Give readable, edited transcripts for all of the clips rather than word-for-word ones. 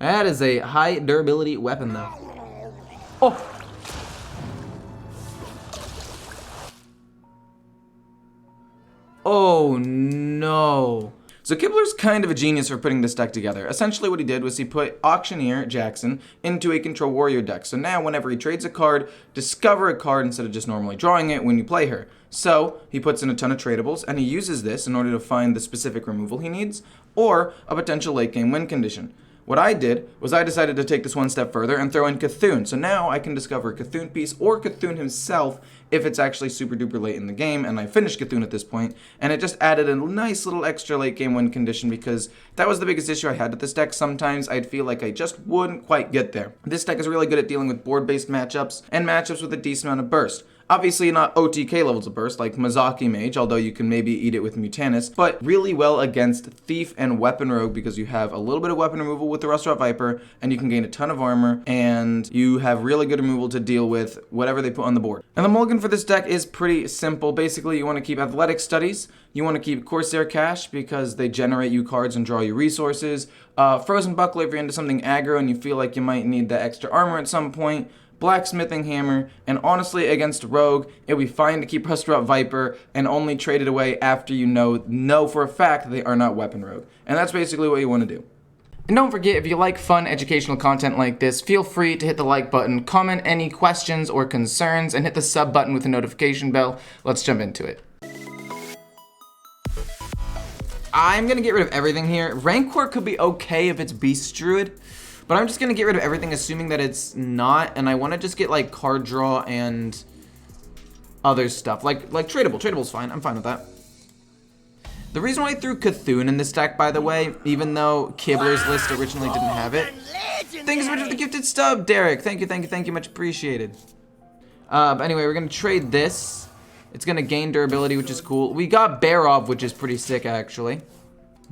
That is a high durability weapon, though. Oh! Oh, no. So Kibler's kind of a genius for putting this deck together. Essentially what he did was he put Auctioneer Jackson into a Control Warrior deck. So now whenever he trades a card, discover a card instead of just normally drawing it when you play her. So he puts in a ton of tradables, and he uses this in order to find the specific removal he needs, or a potential late game win condition. What I did was I decided to take this one step further and throw in Cthulhu. So now I can discover a Cthulhu piece or Cthulhu himself if it's actually super duper late in the game, and I finished Cthulhu at this point, and it just added a nice little extra late game win condition because that was the biggest issue I had with this deck. Sometimes I'd feel like I just wouldn't quite get there. This deck is really good at dealing with board-based matchups and matchups with a decent amount of burst. Obviously not OTK levels of burst like Mozaki Mage, although you can maybe eat it with Mutanus, but really well against Thief and Weapon Rogue because you have a little bit of weapon removal with the Restaurant Viper, and you can gain a ton of armor, and you have really good removal to deal with whatever they put on the board. And the mulligan for this deck is pretty simple. Basically, you want to keep Athletic Studies, you want to keep Corsair Cash because they generate you cards and draw you resources, Frozen Buckler if you're into something aggro and you feel like you might need that extra armor at some point, Blacksmithing Hammer, and honestly against Rogue, it would be fine to keep Restaurant Viper and only trade it away after you know for a fact they are not Weapon Rogue. And that's basically what you want to do. And don't forget, if you like fun educational content like this, feel free to hit the like button, comment any questions or concerns, and hit the sub button with the notification bell. Let's jump into it. I'm going to get rid of everything here. Rancor could be okay if it's Beast Druid, but I'm just going to get rid of everything assuming that it's not, and I want to just get like card draw and other stuff. Like tradable. Tradable's fine. I'm fine with that. The reason why I threw Cthulhu in this deck, by the way, even though Kibler's list originally didn't have it. Thank you so much for the gifted stub, Derek. Thank you. Much appreciated. But anyway, we're going to trade this. It's going to gain durability, which is cool. We got Barov, which is pretty sick, actually.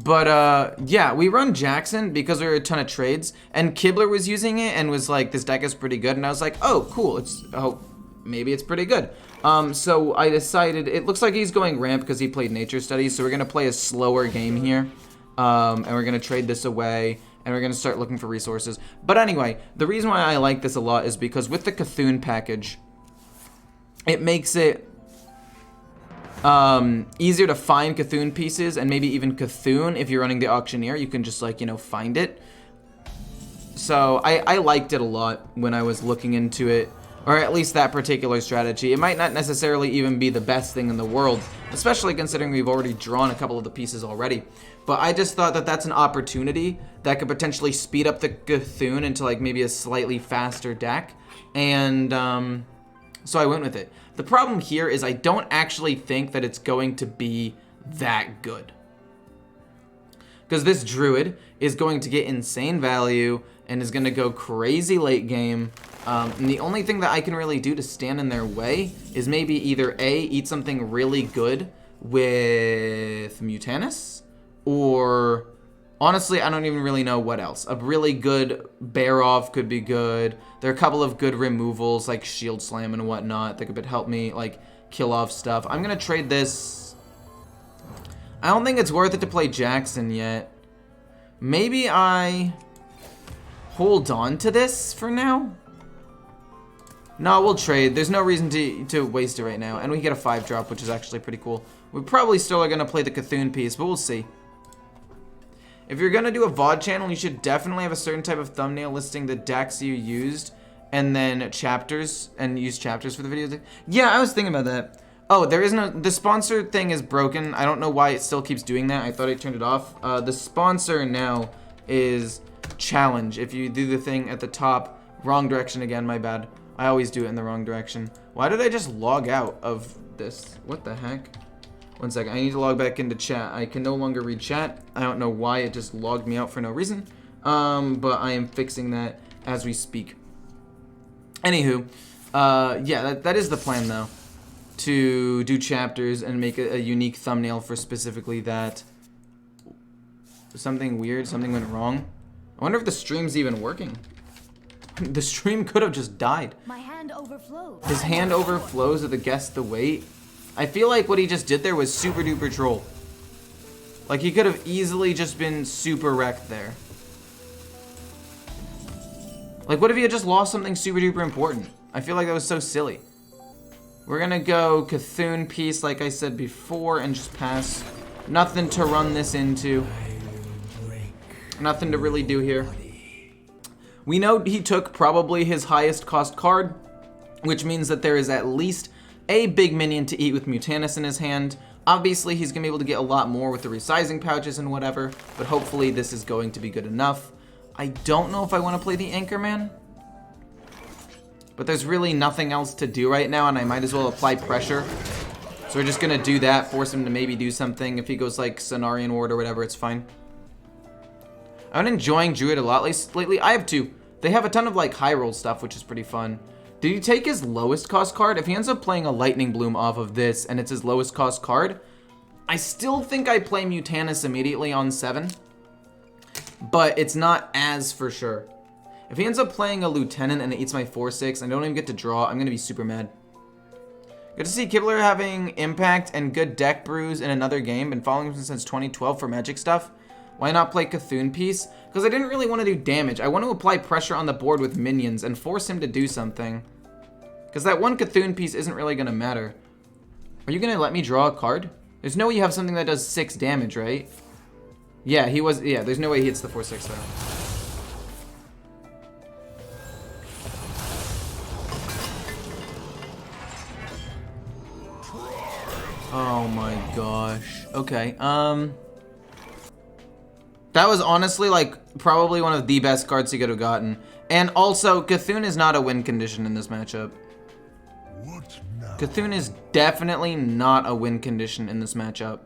But, yeah, we run Jackson because there are a ton of trades, and Kibler was using it and was like, this deck is pretty good, and I was like, oh, cool, maybe it's pretty good. So I decided, it looks like he's going ramp because he played Nature Studies, so we're going to play a slower game here, and we're going to trade this away, and we're going to start looking for resources. But anyway, the reason why I like this a lot is because with the Cthulhu package, it makes it easier to find Cthulhu pieces, and maybe even Cthulhu if you're running the Auctioneer, you can just like, find it. So I liked it a lot when I was looking into it, or at least that particular strategy. It might not necessarily even be the best thing in the world, especially considering we've already drawn a couple of the pieces already. But I just thought that that's an opportunity that could potentially speed up the Cthulhu into like maybe a slightly faster deck, and so I went with it. The problem here is I don't actually think that it's going to be that good, because this Druid is going to get insane value and is going to go crazy late game. And the only thing that I can really do to stand in their way is maybe either A, eat something really good with Mutanus, or honestly, I don't even really know what else. A really good Barov could be good. There are a couple of good removals like Shield Slam and whatnot that could help me like kill off stuff. I'm going to trade this. I don't think it's worth it to play Jackson yet. Maybe I hold on to this for now. No, we'll trade. There's no reason to waste it right now. And we get a 5-drop, which is actually pretty cool. We probably still are going to play the Cthulhu piece, but we'll see. If you're going to do a VOD channel, you should definitely have a certain type of thumbnail listing the decks you used, and then chapters, and use chapters for the videos. Yeah, I was thinking about that. Oh, the sponsor thing is broken. I don't know why it still keeps doing that. I thought I turned it off. The sponsor now is challenge. If you do the thing at the top, wrong direction again, my bad. I always do it in the wrong direction. Why did I just log out of this? What the heck? One second, I need to log back into chat. I can no longer read chat. I don't know why it just logged me out for no reason. But I am fixing that as we speak. Anywho, yeah, that is the plan though. To do chapters and make a unique thumbnail for specifically that. Something weird, something went wrong. I wonder if the stream's even working. The stream could have just died. My hand overflows. His hand overflows with the guess the weight. I feel like what he just did there was super duper troll. Like he could have easily just been super wrecked there. Like, what if he had just lost something super duper important? I feel like that was so silly. We're gonna go Cthulhu piece, like I said before, and just pass. Nothing to run this into. Nothing to really do here. We know he took probably his highest cost card, which means that there is at least a big minion to eat with Mutanus in his hand. Obviously, he's gonna be able to get a lot more with the resizing pouches and whatever, but hopefully this is going to be good enough. I don't know if I want to play the Anchorman, but there's really nothing else to do right now, and I might as well apply pressure. So we're just gonna do that, force him to maybe do something. If he goes like Cenarian Ward or whatever, it's fine. I've been enjoying Druid a lot lately. I have too. They have a ton of like high roll stuff, which is pretty fun. Did he take his lowest cost card? If he ends up playing a Lightning Bloom off of this and it's his lowest cost card, I still think I play Mutanus immediately on 7. But it's not as for sure. If he ends up playing a Lieutenant and it eats my 4/6 and I don't even get to draw, I'm going to be super mad. Good to see Kibler having impact and good deck brews in another game. Been following him since 2012 for Magic stuff. Why not play Cthulhu piece? Because I didn't really want to do damage. I want to apply pressure on the board with minions and force him to do something. Because that one Cthulhu piece isn't really going to matter. Are you going to let me draw a card? There's no way you have something that does 6 damage, right? Yeah, he was. Yeah, there's no way he hits the 4/6 though. Oh my gosh. Okay. That was honestly like probably one of the best cards he could have gotten. And also, Cthulhu is not a win condition in this matchup. Cthulhu is definitely not a win condition in this matchup.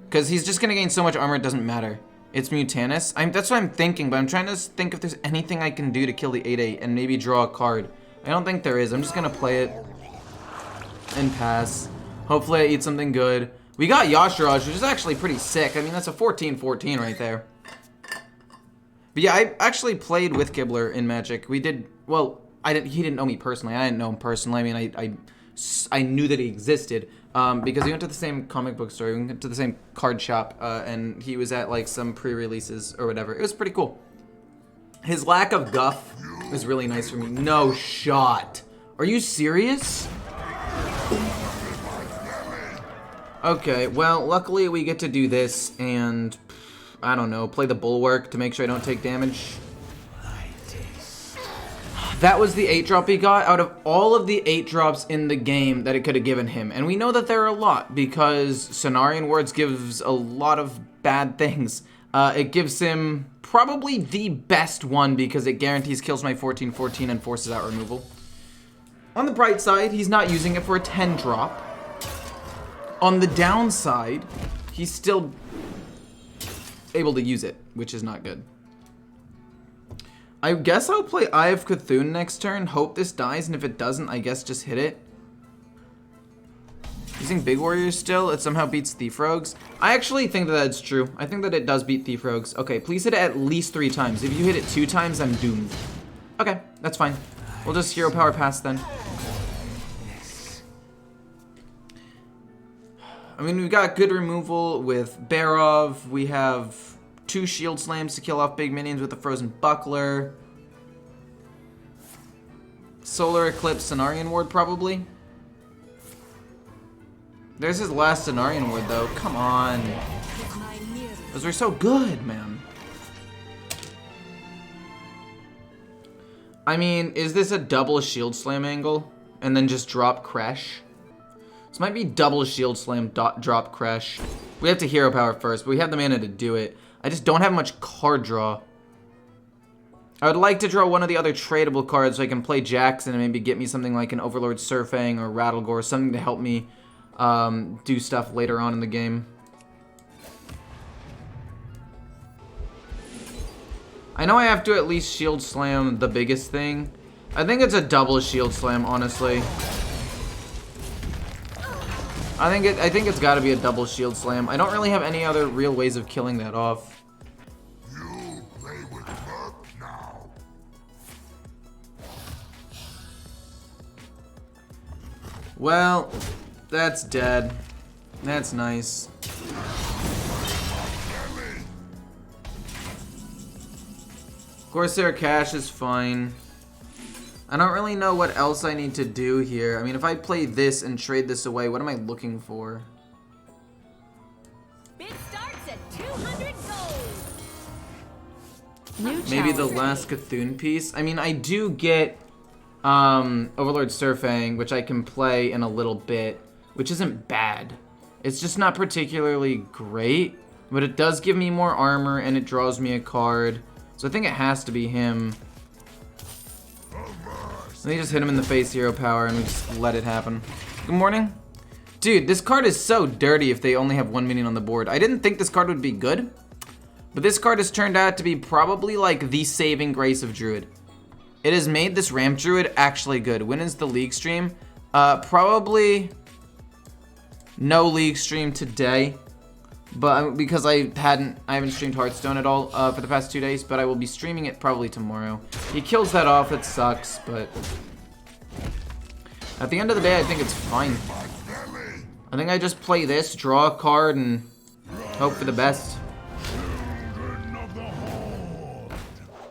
Because he's just going to gain so much armor, it doesn't matter. It's Mutanus. That's what I'm thinking, but I'm trying to think if there's anything I can do to kill the 8/8 and maybe draw a card. I don't think there is. I'm just going to play it and pass. Hopefully I eat something good. We got Yashiraj, which is actually pretty sick. I mean, that's a 14-14 right there. But yeah, I actually played with Kibler in Magic. We did, well, he didn't know me personally. I didn't know him personally. I mean, I knew that he existed because we went to the same comic book store. We went to the same card shop, and he was at like some pre-releases or whatever. It was pretty cool. His lack of guff was really nice for me. No shot. Are you serious? Okay, well, luckily we get to do this and, I don't know, play the Bulwark to make sure I don't take damage. That was the 8-drop he got out of all of the 8-drops in the game that it could have given him. And we know that there are a lot because Cenarian Wards gives a lot of bad things. It gives him probably the best one because it guarantees kills my 14-14 and forces out removal. On the bright side, he's not using it for a 10-drop. On the downside, he's still able to use it, which is not good. I guess I'll play Eye of Cthulhu next turn, hope this dies, and if it doesn't, I guess just hit it. Using Big Warriors still, it somehow beats Thief Rogues. I actually think that that's true. I think that it does beat Thief Rogues. Okay, please hit it at least 3 times. If you hit it 2 times, I'm doomed. Okay, that's fine. We'll just Hero Power Pass then. I mean, we've got good removal with Barov. We have 2 Shield Slams to kill off big minions with the Frozen Buckler. Solar Eclipse, Cenarian Ward, probably. There's his last Cenarian Ward, though. Come on. Those were so good, man. I mean, is this a double Shield Slam angle? And then just drop Crash? This might be double Shield Slam, drop Crash. We have to Hero Power first, but we have the mana to do it. I just don't have much card draw. I would like to draw one of the other tradable cards so I can play Jackson and maybe get me something like an Overlord Surfang or Rattlegore, something to help me do stuff later on in the game. I know I have to at least Shield Slam the biggest thing. I think it's a double Shield Slam, honestly. I think it's got to be a double Shield Slam. I don't really have any other real ways of killing that off. You play with luck now. Well, that's dead. That's nice. Corsair Cash is fine. I don't really know what else I need to do here. I mean, if I play this and trade this away, what am I looking for? Bid starts at 200 gold. New Maybe the challenge. last Cthulhu piece. I mean, I do get Overlord Surfang, which I can play in a little bit, which isn't bad. It's just not particularly great, but it does give me more armor and it draws me a card. So I think it has to be him. Let me just hit him in the face, hero power, and we just let it happen. Good morning. Dude, this card is so dirty if they only have 1 minion on the board. I didn't think this card would be good, but this card has turned out to be probably like the saving grace of Druid. It has made this Ramp Druid actually good. When is the League stream? Probably no League stream today, but because I haven't streamed Hearthstone at all for the past 2 days, but I will be streaming it probably tomorrow. He kills that off, it sucks, but at the end of the day, I think it's fine. I think I just play this, draw a card, and hope for the best.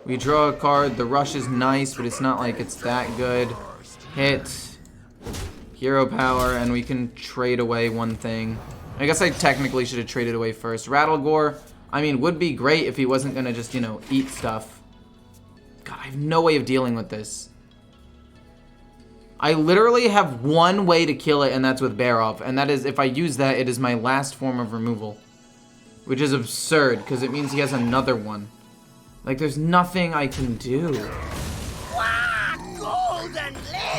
We draw a card, the rush is nice, but it's not like it's that good. Hit, hero power, and we can trade away one thing. I guess I technically should have traded away first. Rattlegore, I mean, would be great if he wasn't gonna just, you know, eat stuff. God, I have no way of dealing with this. I literally have one way to kill it, and that's with Bear Off, and that is, if I use that, it is my last form of removal. Which is absurd, because it means he has another one. Like, there's nothing I can do.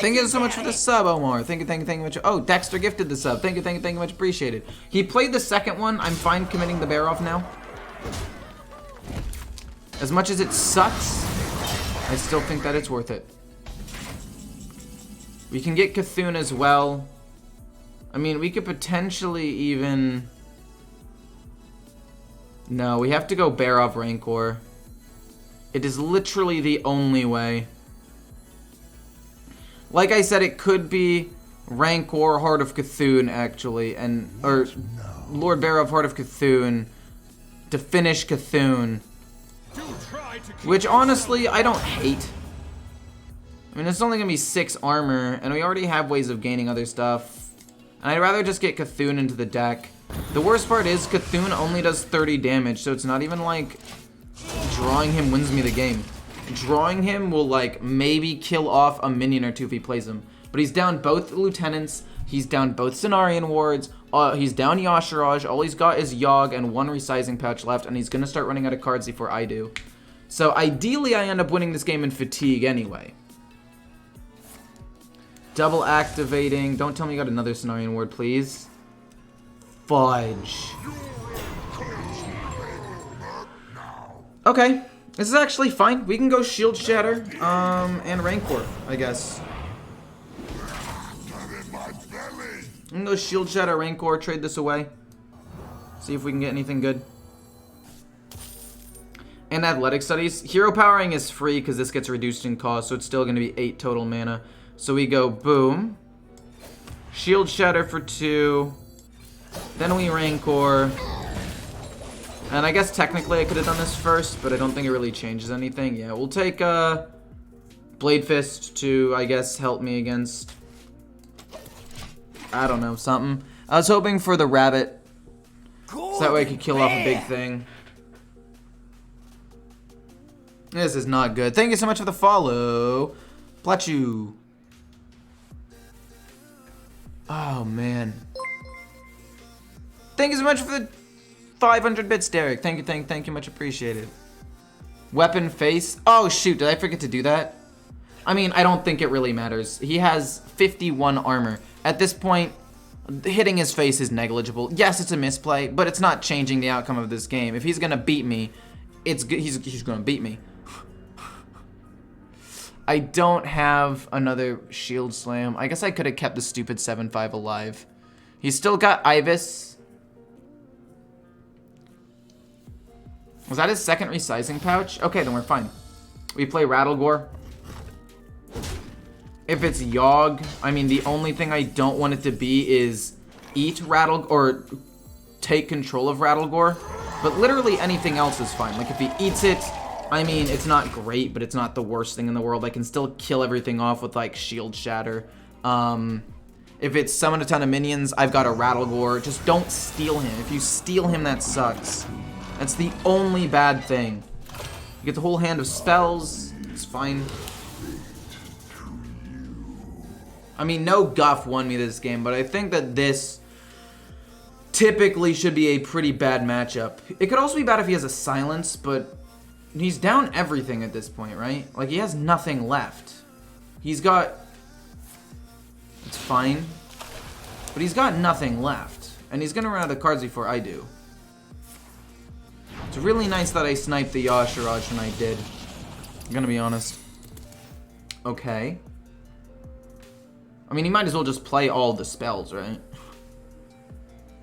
Thank you so much for the sub, Omar. Thank you much. Oh, Dexter gifted the sub. Thank you much. Appreciated. He played the second one. I'm fine committing the Bear Off now. As much as it sucks, I still think that it's worth it. We can get Cthulhu as well. I mean, we could potentially even... No, we have to go Bear Off Rancor. It is literally the only way. Like I said, it could be Rancor, Heart of Cthulhu, actually, or Lord Bear of Heart of Cthulhu to finish Cthulhu, which honestly I don't hate. I mean, it's only gonna be 6 armor, and we already have ways of gaining other stuff. And I'd rather just get Cthulhu into the deck. The worst part is Cthulhu only does 30 damage, so it's not even like drawing him wins me the game. Drawing him will like maybe kill off a minion or two if he plays him. But he's down both lieutenants, he's down both Cenarian wards, he's down Yashiraj, all he's got is Yogg and 1 resizing pouch left, and he's gonna start running out of cards before I do. So ideally I end up winning this game in fatigue anyway. Double activating, don't tell me you got another Cenarian ward, please. Fudge. Okay. This is actually fine. We can go Shield Shatter, and Rancor, I guess. We can go Shield Shatter, Rancor, trade this away. See if we can get anything good. And Athletic Studies. Hero Powering is free because this gets reduced in cost, so it's still going to be 8 total mana. So we go boom. Shield Shatter for 2. Then we Rancor. And I guess technically I could have done this first, but I don't think it really changes anything. Yeah, we'll take Blade Fist to, I guess, help me against, I don't know, something. I was hoping for the rabbit, so that way I could kill off a big thing. This is not good. Thank you so much for the follow, Plachu. Oh, man. Thank you so much for the 500 bits, Derek. Thank you, much appreciated. Weapon face. Oh shoot, did I forget to do that? I mean, I don't think it really matters. He has 51 armor. At this point, hitting his face is negligible. Yes, it's a misplay, but it's not changing the outcome of this game. If he's gonna beat me, he's gonna beat me. I don't have another shield slam. I guess I could have kept the stupid 7-5 alive. He's still got Ibis. Was that his second resizing pouch? Okay, then we're fine. We play Rattlegore. If it's Yogg, I mean, the only thing I don't want it to be is eat or take control of Rattlegore. But literally anything else is fine. Like if he eats it, I mean, it's not great, but it's not the worst thing in the world. I can still kill everything off with, like, Shield Shatter. If it's summon a ton of minions, I've got a Rattlegore. Just don't steal him. If you steal him, that sucks. That's the only bad thing. You get the whole hand of spells. It's fine. I mean, no Guff won me this game, but I think that this typically should be a pretty bad matchup. It could also be bad if he has a silence, but he's down everything at this point, right? Like, he has nothing left. He's got... It's fine. But he's got nothing left. And he's gonna run out of cards before I do. It's really nice that I sniped the Yashiraj when I did. I'm gonna be honest. Okay. I mean, he might as well just play all the spells, right?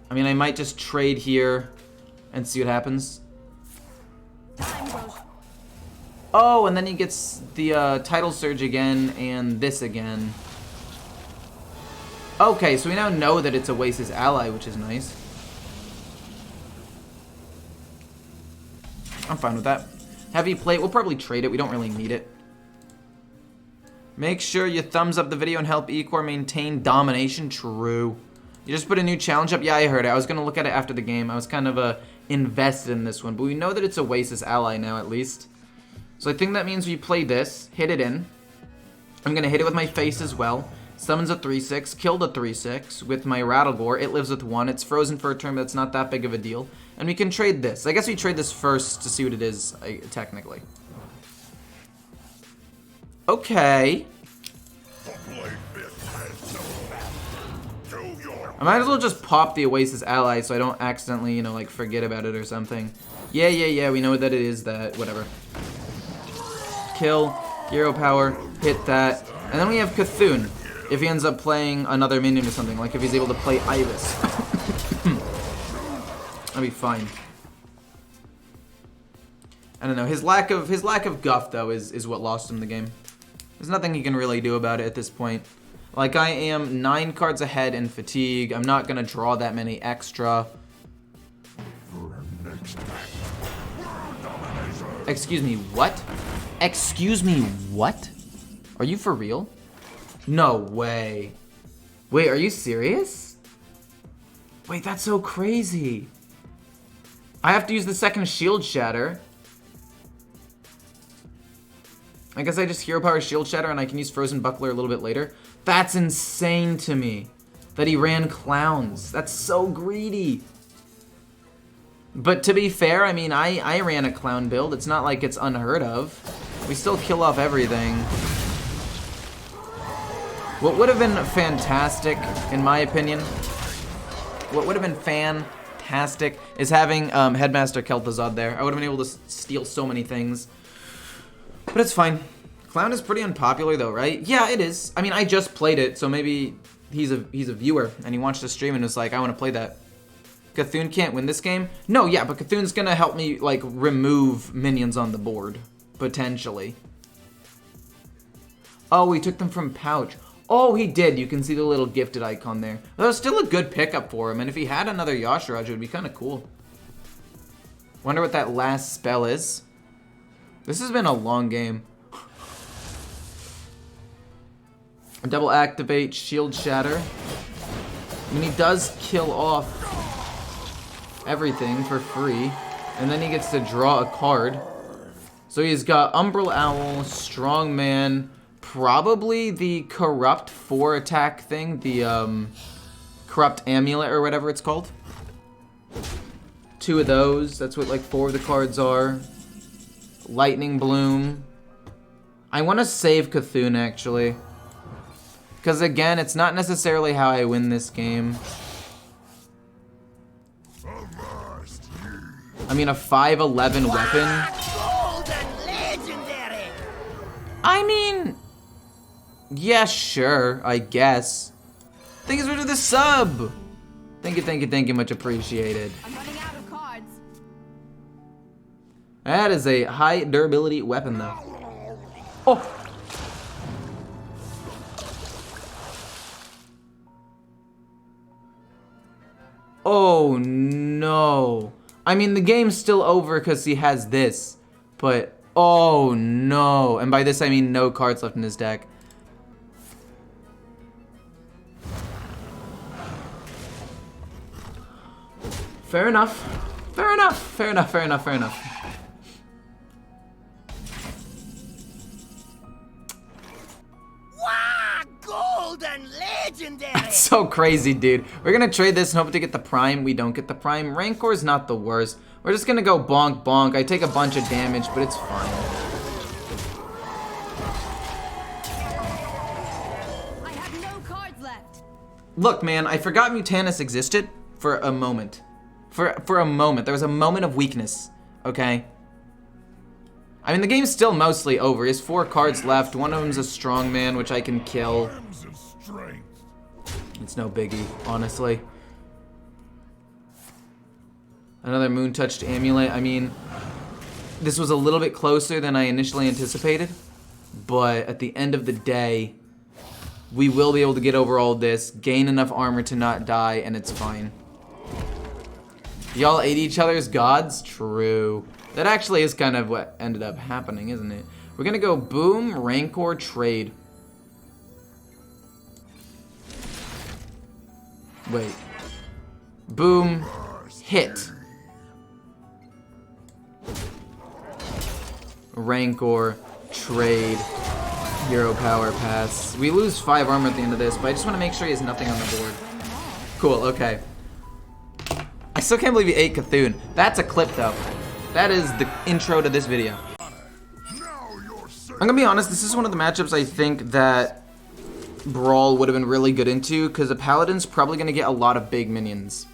I mean, I might just trade here and see what happens. Oh, and then he gets the Tidal Surge again and this again. Okay, so we now know that it's Oasis ally, which is nice. I'm fine with that. Heavy plate, we'll probably trade it. We don't really need it. Make sure you thumbs up the video and help Ecor maintain domination. True. You just put a new challenge up? Yeah, I heard it. I was going to look at it after the game. I was kind of invested in this one. But we know that it's Oasis ally now, at least. So I think that means we play this, hit it in. I'm going to hit it with my face as well. Summons a 3/6, killed a 3/6 with my Rattlegore. It lives with 1. It's frozen for a turn, but it's not that big of a deal. And we can trade this. I guess we trade this first to see what it is, technically. Okay. I might as well just pop the Oasis ally so I don't accidentally, you know, like, forget about it or something. Yeah, we know that it is that. Whatever. Kill, hero power, hit that. And then we have Cthulhu. If he ends up playing another minion or something, like if he's able to play Iris. That'd be fine. I don't know. His lack of guff though is what lost him the game. There's nothing he can really do about it at this point. Like, I am 9 cards ahead in fatigue. I'm not gonna draw that many extra. Excuse me, what? Excuse me, what? Are you for real? No way. Wait, are you serious? Wait, that's so crazy. I have to use the second Shield Shatter. I guess I just Hero Power Shield Shatter and I can use Frozen Buckler a little bit later. That's insane to me. That he ran clowns. That's so greedy. But to be fair, I mean, I ran a clown build. It's not like it's unheard of. We still kill off everything. What would have been fantastic, in my opinion, what would have been fantastic is having Headmaster Kel'Thuzad there. I would have been able to steal so many things. But it's fine. Clown is pretty unpopular though, right? Yeah, it is. I mean, I just played it, so maybe he's a viewer and he watched the stream and was like, I want to play that. Cthulhu can't win this game? No, yeah, but Cthulhu's gonna help me, like, remove minions on the board. Potentially. Oh, he took them from Pouch. Oh, he did. You can see the little gifted icon there. That was still a good pickup for him, and if he had another Yashiraj, it would be kind of cool. Wonder what that last spell is. This has been a long game. Double activate, Shield Shatter. I mean, he does kill off everything for free, and then he gets to draw a card. So he's got Umbral Owl, Strong Man, probably the Corrupt 4 attack thing, the Corrupt Amulet or whatever it's called. 2 of those, that's what like 4 of the cards are. Lightning Bloom. I want to save Cthulhu actually. Because again, it's not necessarily how I win this game. I mean, a 5'11" weapon. I mean, yeah, sure, I guess. Thank you for the sub. Thank you, much appreciated. I'm running out of cards. That is a high durability weapon, though. Oh. Oh no. I mean, the game's still over because he has this, but Oh no. And by this I mean no cards left in his deck. Fair enough. Fair enough. Fair enough. Fair enough. Fair enough. Wow, golden legendary. That's so crazy, dude. We're gonna trade this and hope to get the prime. We don't get the prime. Rancor's not the worst. We're just gonna go bonk bonk. I take a bunch of damage, but it's fine. I have no cards left. Look, man, I forgot Mutanus existed for a moment. For a moment. There was a moment of weakness, okay? I mean, the game's still mostly over. He has 4 cards left. One of them's a strong man, which I can kill. It's no biggie, honestly. Another moon-touched amulet. I mean, this was a little bit closer than I initially anticipated. But at the end of the day, we will be able to get over all this, gain enough armor to not die, and it's fine. Y'all ate each other's gods? True. That actually is kind of what ended up happening, isn't it? We're gonna go boom, Rancor, trade. Wait. Boom, hit. Rancor, trade, hero power pass. We lose 5 armor at the end of this, but I just want to make sure he has nothing on the board. Cool, okay. I still can't believe he ate Cthulhu. That's a clip, though. That is the intro to this video. I'm gonna be honest, this is one of the matchups I think that Brawl would have been really good into, because a Paladin's probably gonna get a lot of big minions.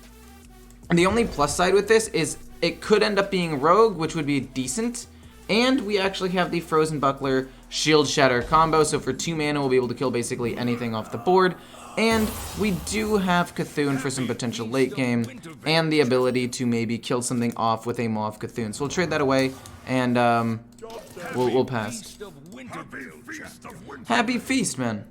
And the only plus side with this is it could end up being Rogue, which would be decent, and we actually have the Frozen Buckler Shield Shatter combo, so for 2 mana we'll be able to kill basically anything off the board. And we do have Cthulhu for some potential late game, and the ability to maybe kill something off with a Maw of Cthulhu. So we'll trade that away, and we'll pass. Happy Feast, man.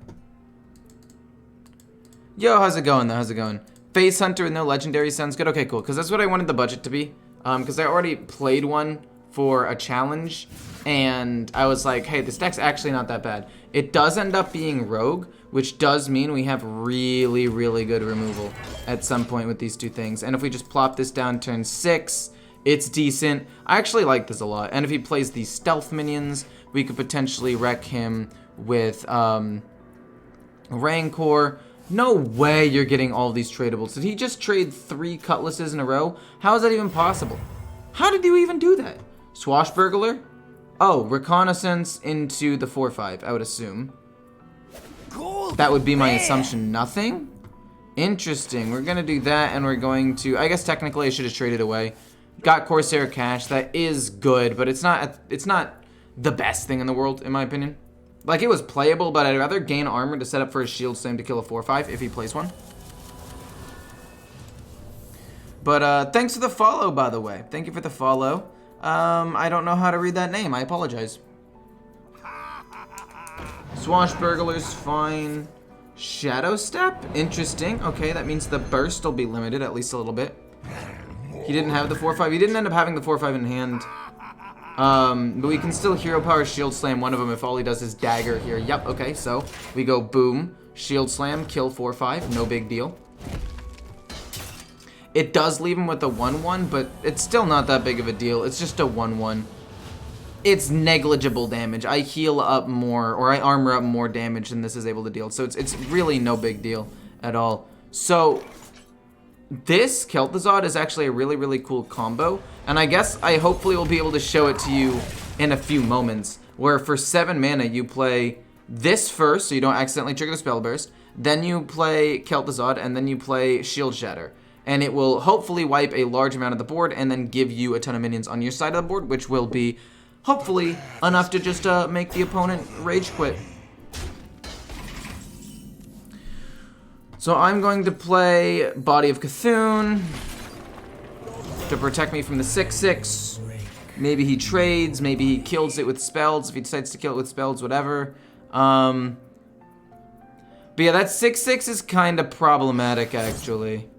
Yo, how's it going though? How's it going? Face Hunter with no legendary sounds good. Okay, cool, because that's what I wanted the budget to be. Because I already played one for a challenge, and I was like, hey, this deck's actually not that bad. It does end up being Rogue, which does mean we have really, really good removal at some point with these 2 things. And if we just plop this down turn 6, it's decent. I actually like this a lot. And if he plays these stealth minions, we could potentially wreck him with Rancor. No way you're getting all these tradables. Did he just trade 3 cutlasses in a row? How is that even possible? How did you even do that? Swashbuckler? Oh, reconnaissance into the 4/5, I would assume. That would be my assumption. Nothing? Interesting. We're going to do that, and we're going to... I guess technically I should have traded away. Got Corsair Cash. That is good, but it's not the best thing in the world, in my opinion. Like, it was playable, but I'd rather gain armor to set up for a shield slam to kill a 4/5 if he plays one. But thanks for the follow, by the way. Thank you for the follow. I don't know how to read that name. I apologize. Swashbuckler's fine. Shadow Step? Interesting. Okay, that means the burst will be limited at least a little bit. He didn't have the 4/5. He didn't end up having the 4/5 in hand. But we can still hero power shield slam one of them if all he does is dagger here. Yep, okay, so we go boom, shield slam, kill 4/5, no big deal. It does leave him with a 1/1, but it's still not that big of a deal. It's just a 1/1. It's negligible damage. I heal up more, or I armor up more damage than this is able to deal. So it's really no big deal at all. So this Kel'Thuzad is actually a really, really cool combo. And I guess I hopefully will be able to show it to you in a few moments. Where for 7 mana, you play this first, so you don't accidentally trigger the Spell Burst. Then you play Kel'Thuzad, and then you play Shield Shatter. And it will hopefully wipe a large amount of the board and then give you a ton of minions on your side of the board, which will be hopefully enough to just make the opponent rage quit. So I'm going to play Body of Cthulhu to protect me from the 6/6. Maybe he trades, maybe he kills it with spells, if he decides to kill it with spells, whatever. But yeah, that 6/6 is kind of problematic, actually.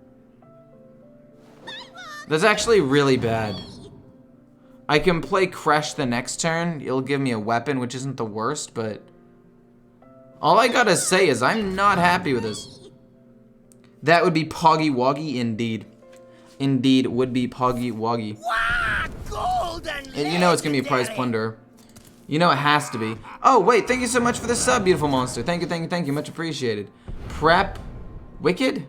That's actually really bad. I can play Crash the next turn. It'll give me a weapon, which isn't the worst, but all I gotta say is I'm not happy with this. That would be Poggy Woggy indeed. Indeed would be Poggy Woggy. Wow, gold and You know it's gonna be a prize plunder. You know it has to be. Oh wait, thank you so much for the sub, beautiful monster. Thank you, thank you, thank you. Much appreciated. Prep. Wicked?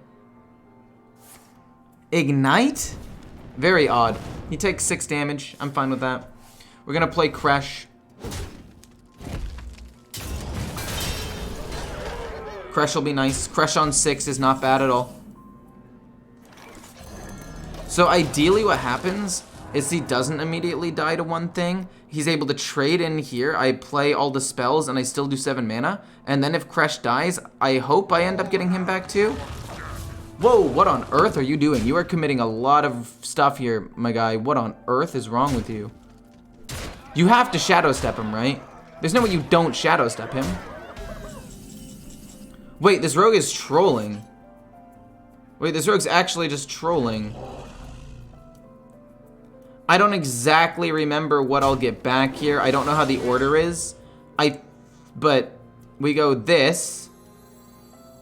Ignite? Very odd. He takes 6 damage. I'm fine with that. We're gonna play Crash. Crash will be nice. Crash on 6 is not bad at all. So ideally what happens is he doesn't immediately die to one thing. He's able to trade in here. I play all the spells and I still do 7 mana. And then if Crash dies, I hope I end up getting him back too. Whoa, what on earth are you doing? You are committing a lot of stuff here, my guy. What on earth is wrong with you? You have to Shadow Step him, right? There's no way you don't Shadow Step him. Wait, this rogue is trolling. Wait, this rogue's actually just trolling. I don't exactly remember what I'll get back here. I don't know how the order is. But we go this.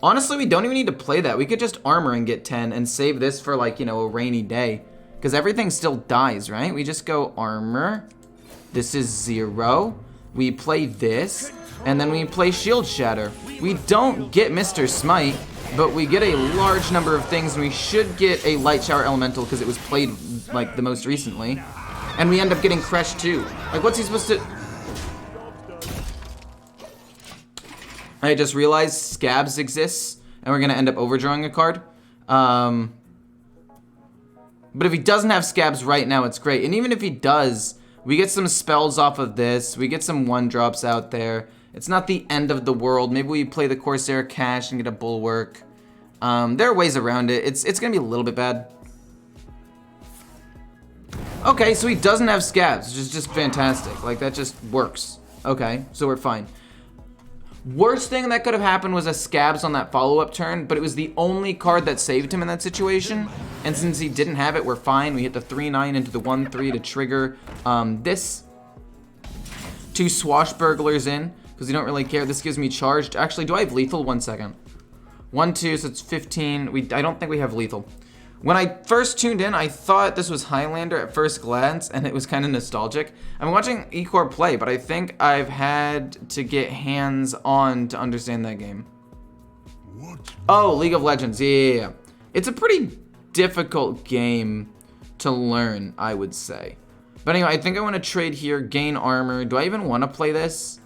Honestly, we don't even need to play that. We could just armor and get 10 and save this for like, you know, a rainy day. Because everything still dies, right? We just go armor. This is 0. We play this. And then we play Shield Shatter. We don't get Mr. Smite, but we get a large number of things. And we should get a Light Shower Elemental because it was played like the most recently. And we end up getting Crash too. Like what's he supposed to... I just realized Scabs exists, and we're gonna end up overdrawing a card. But if he doesn't have Scabs right now, it's great. And even if he does, we get some spells off of this. We get some 1-drops out there. It's not the end of the world. Maybe we play the Corsair Cash and get a Bulwark. There are ways around it. It's gonna be a little bit bad. Okay, so he doesn't have Scabs, which is just fantastic. Like, that just works. Okay, so we're fine. Worst thing that could have happened was a Scabs on that follow-up turn, but it was the only card that saved him in that situation. And since he didn't have it, we're fine. We hit the 3-9 into the 1-3 to trigger this. 2 Swashbucklers in, because we don't really care. This gives me charged. Actually, do I have lethal? 1 second. 1-2, so it's 15. I don't think we have lethal. When I first tuned in, I thought this was Highlander at first glance, and it was kind of nostalgic. I'm watching Ecor play, but I think I've had to get hands-on to understand that game. Oh, League of Legends, yeah. It's a pretty difficult game to learn, I would say. But anyway, I think I want to trade here, gain armor. Do I even want to play this?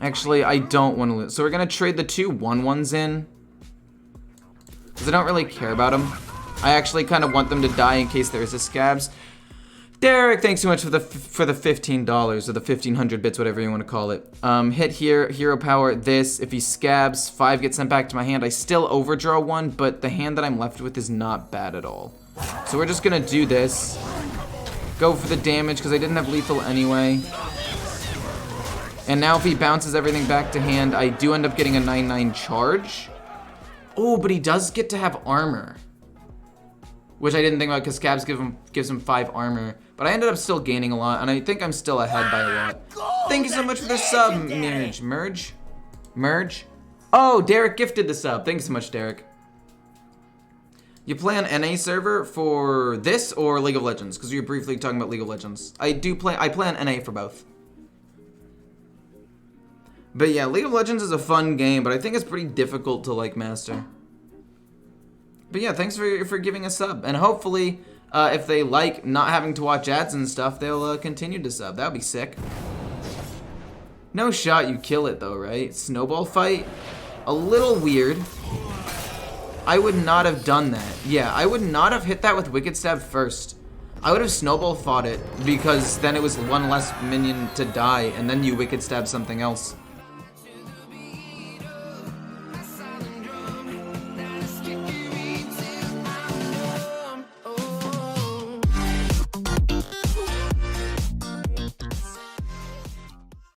Actually, I don't want to lose. So we're going to trade the 2 1-1s in. Because I don't really care about them. I actually kind of want them to die in case there is a Scabs. Derek, thanks so much for the $15 or the 1500 bits, whatever you want to call it. Hit here, hero power, this. If he Scabs, 5 gets sent back to my hand. I still overdraw 1, but the hand that I'm left with is not bad at all. So we're just going to do this. Go for the damage because I didn't have lethal anyway. And now if he bounces everything back to hand, I do end up getting a 9-9 charge. Oh, but he does get to have armor. Which I didn't think about because Scabs gives him 5 armor. But I ended up still gaining a lot, and I think I'm still ahead by a lot. Thank you so much for the sub, Merge. Oh, Derek gifted the sub. Thanks so much, Derek. You play on NA server for this or League of Legends? Because we were briefly talking about League of Legends. I play on NA for both. But yeah, League of Legends is a fun game, but I think it's pretty difficult to like master. But yeah, thanks for giving a sub, and hopefully, if they like not having to watch ads and stuff, they'll continue to sub. That would be sick. No shot you kill it though, right? Snowball fight, a little weird. I would not have done that. Yeah, I would not have hit that with Wicked Stab first. I would have snowball fought it because then it was 1 less minion to die, and then you Wicked Stab something else.